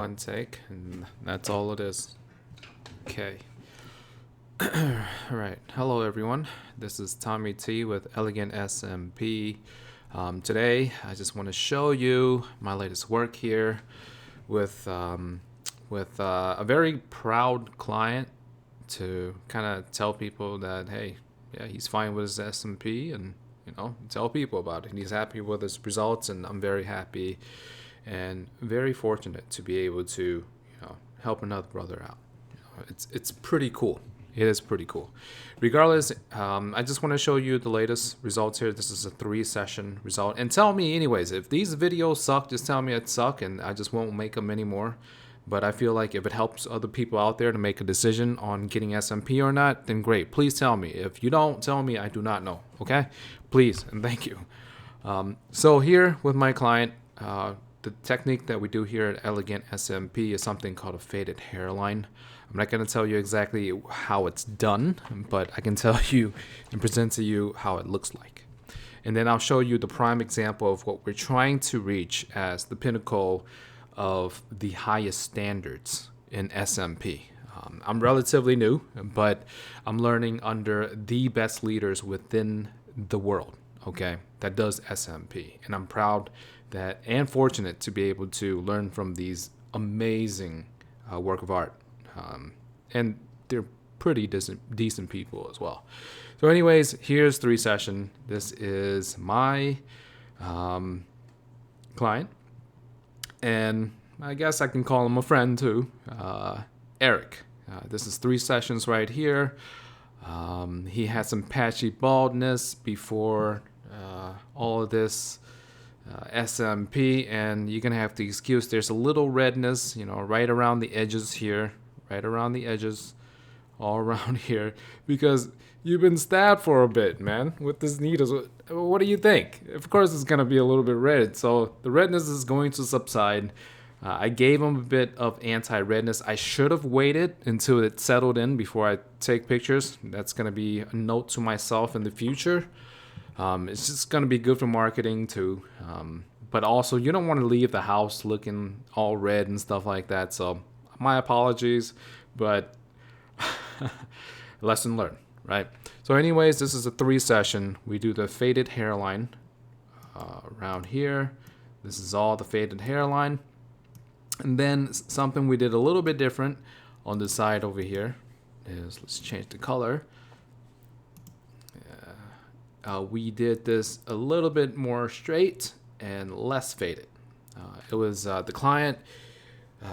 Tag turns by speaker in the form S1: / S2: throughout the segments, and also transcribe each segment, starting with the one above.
S1: One take, and that's all it is. Okay. All right. Hello, everyone. This is Tommy T with Elegant SMP. Today, I just want to show you my latest work here with a very proud client to kind of tell people that, hey, yeah, he's fine with his SMP, and tell people about it. And he's happy with his results, and I'm very happy and very fortunate to be able to help another brother out. It's pretty cool. It is pretty cool. Regardless, I just want to show you the latest results here. This is a 3-session result. And tell me anyways, if these videos suck, just tell me it suck and I just won't make them anymore. But I feel like if it helps other people out there to make a decision on getting SMP or not, then great. Please tell me. If you don't tell me, I do not know. Okay? Please and thank you. So here with my client, the technique that we do here at Elegant SMP is something called a faded hairline. I'm not going to tell you exactly how it's done, but I can tell you and present to you how it looks like. And then I'll show you the prime example of what we're trying to reach as the pinnacle of the highest standards in SMP. I'm relatively new, but I'm learning under the best leaders within the world, okay, that does SMP. And I'm proud that and fortunate to be able to learn from these amazing work of art. And they're pretty decent people as well. So anyways, here's 3-session. This is my client. And I guess I can call him a friend too, Eric. This is 3 sessions right here. He had some patchy baldness before all of this SMP, and you're gonna have to excuse there's a little redness, right around the edges here, all around here, because you've been stabbed for a bit, man, with this needle. What do you think? Of course it's gonna be a little bit red, so the redness is going to subside. I gave him a bit of anti-redness. I should have waited until it settled in before I take pictures. That's gonna be a note to myself in the future. It's just going to be good for marketing too. But also, you don't want to leave the house looking all red and stuff like that. So my apologies, but lesson learned, right? So anyways, this is a 3-session. We do the faded hairline around here. This is all the faded hairline. And then something we did a little bit different on the side over here is, let's change the color. We did this a little bit more straight and less faded. It was the client,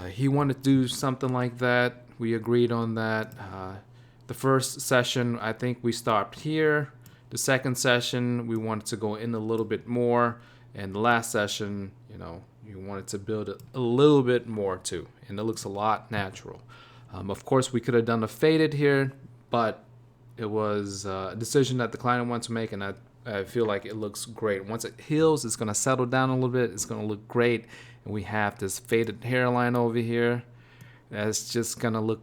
S1: he wanted to do something like that. We agreed on that. The first session, I think we stopped here. The second session, we wanted to go in a little bit more. And the last session, you wanted to build it a little bit more too. And it looks a lot natural. Of course, we could have done a faded here, but it was a decision that the client wanted to make, and I feel like it looks great. Once it heals, it's going to settle down a little bit. It's going to look great. And we have this faded hairline over here. That's just going to look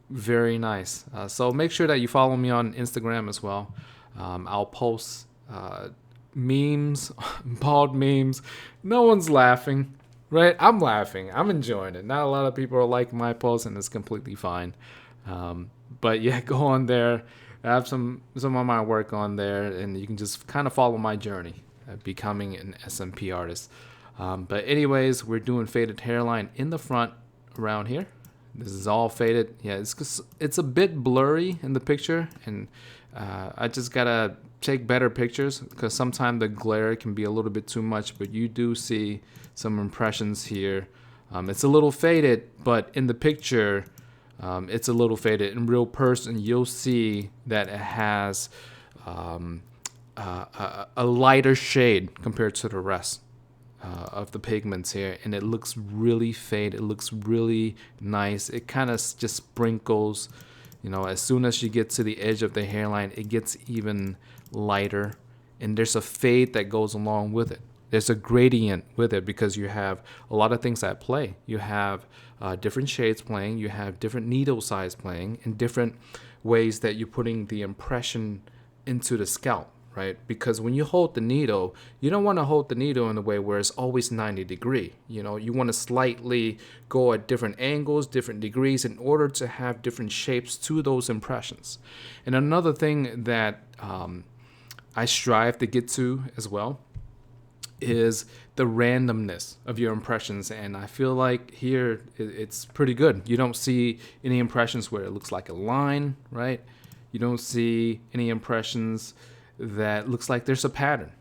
S1: very nice. So make sure that you follow me on Instagram as well. I'll post memes, bald memes. No one's laughing, right? I'm laughing. I'm enjoying it. Not a lot of people are liking my posts, and it's completely fine. But yeah, go on there. I have some of my work on there, and you can just kind of follow my journey at becoming an SMP artist. But anyways, we're doing faded hairline in the front around here. This is all faded. Yeah, it's a bit blurry in the picture, and I just gotta take better pictures because sometimes the glare can be a little bit too much, but you do see some impressions here. It's a little faded, but in the picture, it's a little faded. In real person, you'll see that it has a lighter shade compared to the rest of the pigments here, and it looks really faded. It looks really nice. It kind of just sprinkles, as soon as you get to the edge of the hairline, it gets even lighter, and there's a fade that goes along with it. There's a gradient with it because you have a lot of things at play. You have different shades playing, you have different needle size playing, and different ways that you're putting the impression into the scalp, right? Because when you hold the needle, you don't want to hold the needle in a way where it's always 90-degree. You know, you want to slightly go at different angles, different degrees in order to have different shapes to those impressions. And another thing that I strive to get to as well is the randomness of your impressions, and I feel like here it's pretty good. You don't see any impressions where it looks like a line, right? You don't see any impressions that looks like there's a pattern.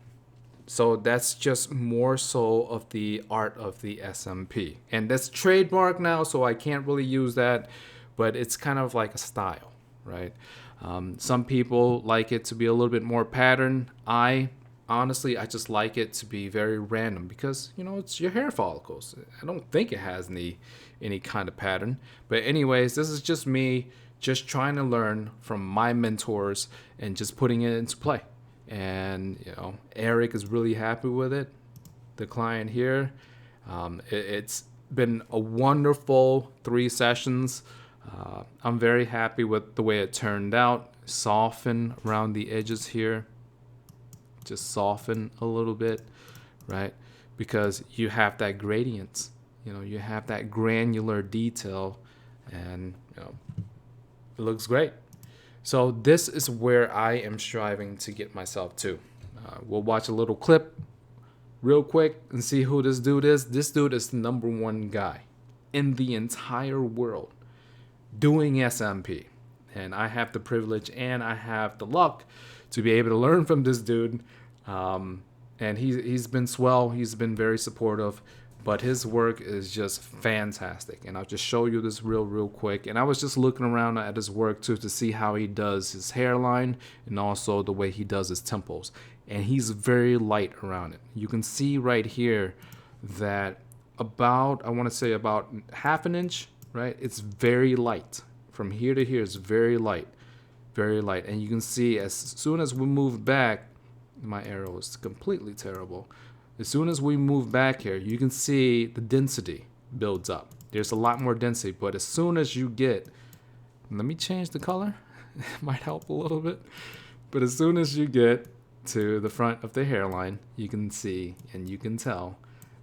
S1: So that's just more so of the art of the SMP, and that's trademark now, so I can't really use that, but it's kind of like a style, right? Some people like it to be a little bit more pattern. Honestly, I just like it to be very random because, you know, it's your hair follicles. I don't think it has any kind of pattern. But anyways, this is just me just trying to learn from my mentors and just putting it into play. And, you know, Eric is really happy with it, the client here. It's been a wonderful 3 sessions. I'm very happy with the way it turned out. Soften around the edges here. Just soften a little bit, right? Because you have that gradient, you know, you have that granular detail, and, you know, it looks great. So this is where I am striving to get myself to. We'll watch a little clip real quick and see who this dude is. This dude is the #1 guy in the entire world doing SMP. And I have the privilege and I have the luck to be able to learn from this dude. And he's been swell. He's been very supportive, but his work is just fantastic. And I'll just show you this real quick. And I was just looking around at his work too to see how he does his hairline and also the way he does his temples. And he's very light around it. You can see right here that about, I want to say about ½ an inch, right? It's very light. From here to here, it's very light. Very light. And you can see as soon as we move back, my arrow is completely terrible. As soon as we move back here, you can see the density builds up. There's a lot more density, but as soon as you get, let me change the color. It might help a little bit. But as soon as you get to the front of the hairline, you can see and you can tell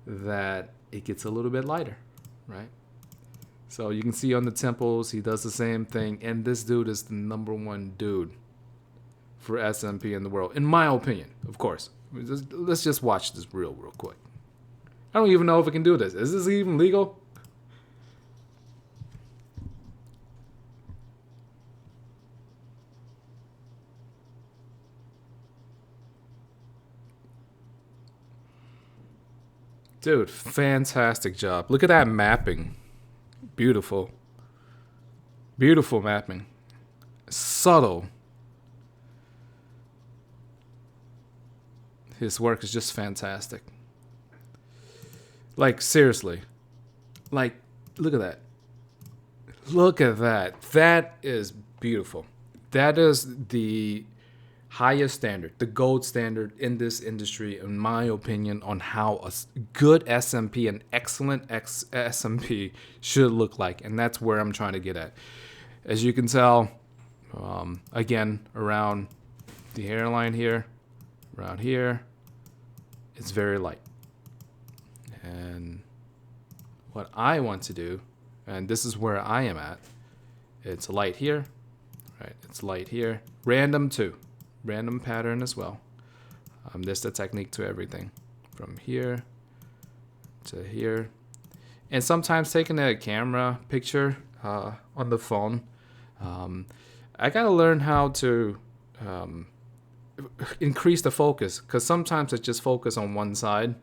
S1: that it gets a little bit lighter, right? So you can see on the temples, he does the same thing. And this dude is the #1 dude for SMP in the world, in my opinion, of course. Let's just watch this real quick. I don't even know if I can do this. Is this even legal? Dude, fantastic job. Look at that mapping. Beautiful. Beautiful mapping. Subtle. His work is just fantastic. Like, seriously. Like, look at that. Look at that. That is beautiful. That is the highest standard, the gold standard in this industry, in my opinion, on how a good SMP, an excellent SMP should look like. And that's where I'm trying to get at. As you can tell, again, around the hairline here, around here, it's very light. And what I want to do, and this is where I am at, it's light here, right? It's light here. Random too. Random pattern as well. There's the technique to everything. From here to here. And sometimes taking a camera picture on the phone. I gotta learn how to increase the focus, because sometimes I just focus on one side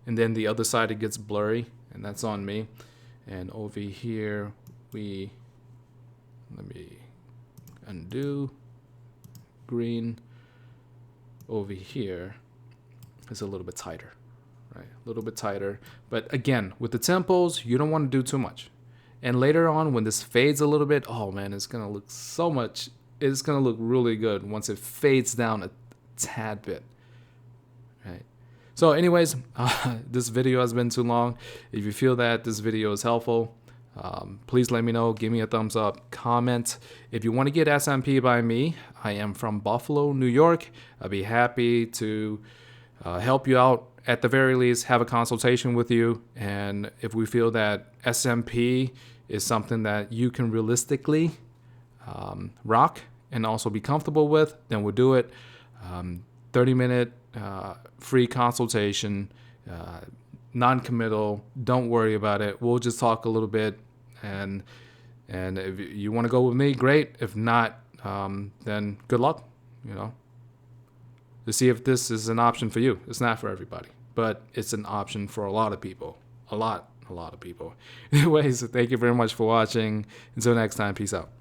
S1: and then the other side it gets blurry, and that's on me. And over here let me undo, green. Over here is a little bit tighter, right? A little bit tighter. But again, with the temples, you don't want to do too much. And later on, when this fades a little bit, oh man, it's gonna look so much. It's gonna look really good once it fades down a tad bit, right? So anyways, this video has been too long. If you feel that this video is helpful, Please let me know. Give me a thumbs up. Comment. If you want to get SMP by me, I am from Buffalo, New York. I'd be happy to help you out. At the very least, have a consultation with you. And if we feel that SMP is something that you can realistically rock and also be comfortable with, then we'll do it. 30-minute free consultation, non-committal. Don't worry about it. We'll just talk a little bit, and if you want to go with me, great. If not, then good luck. To see if this is an option for you. It's not for everybody, but it's an option for a lot of people. A lot of people. Anyways, thank you very much for watching. Until next time, peace out.